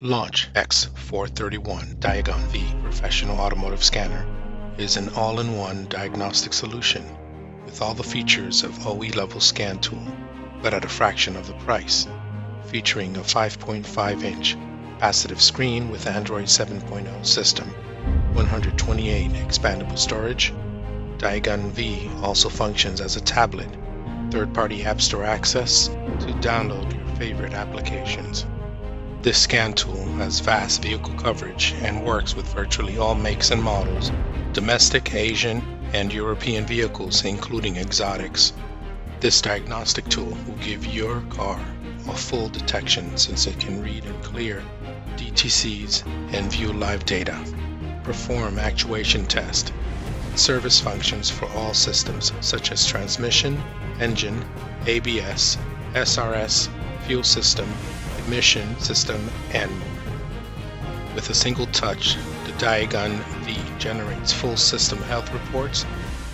Launch X431 DIAGUN V Professional Automotive Scanner is an all-in-one diagnostic solution with all the features of OE-level scan tool, but at a fraction of the price, featuring a 5.5-inch capacitive screen with Android 7.0 system, 128 expandable storage. DIAGUN V also functions as a tablet, third-party App Store access to download your favorite applications. This scan tool has vast vehicle coverage and works with virtually all makes and models, domestic, Asian, and European vehicles, including exotics. This diagnostic tool will give your car a full detection since it can read and clear DTCs and view live data, perform actuation test, service functions for all systems such as transmission, engine, ABS, SRS, fuel system, emission system, and more. With a single touch, the DIAGUN V generates full system health reports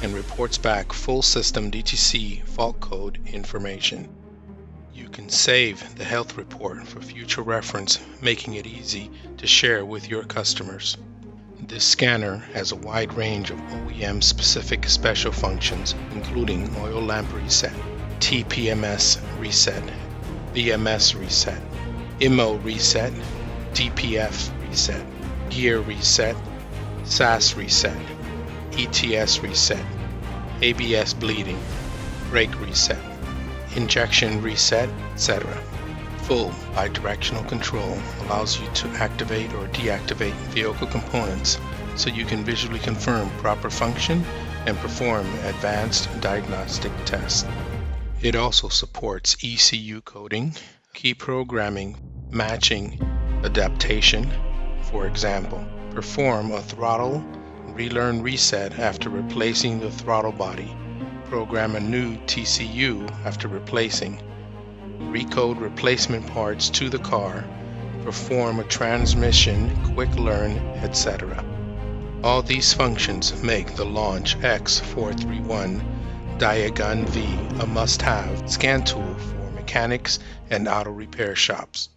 and reports back full system DTC fault code information. You can save the health report for future reference, making it easy to share with your customers. This scanner has a wide range of OEM-specific special functions, including oil lamp reset, TPMS reset, BMS reset, IMO reset, DPF reset, gear reset, SAS reset, ETS reset, ABS bleeding, brake reset, injection reset, etc. Full bidirectional control allows you to activate or deactivate vehicle components so you can visually confirm proper function and perform advanced diagnostic tests. It also supports ECU coding, key programming, matching, adaptation. For example, perform a throttle relearn reset after replacing the throttle body, program a new TCU after replacing, recode replacement parts to the car, perform a transmission quick learn, etc. All these functions make the Launch X431 DIAGUN V a must-have scan tool for mechanics and auto repair shops.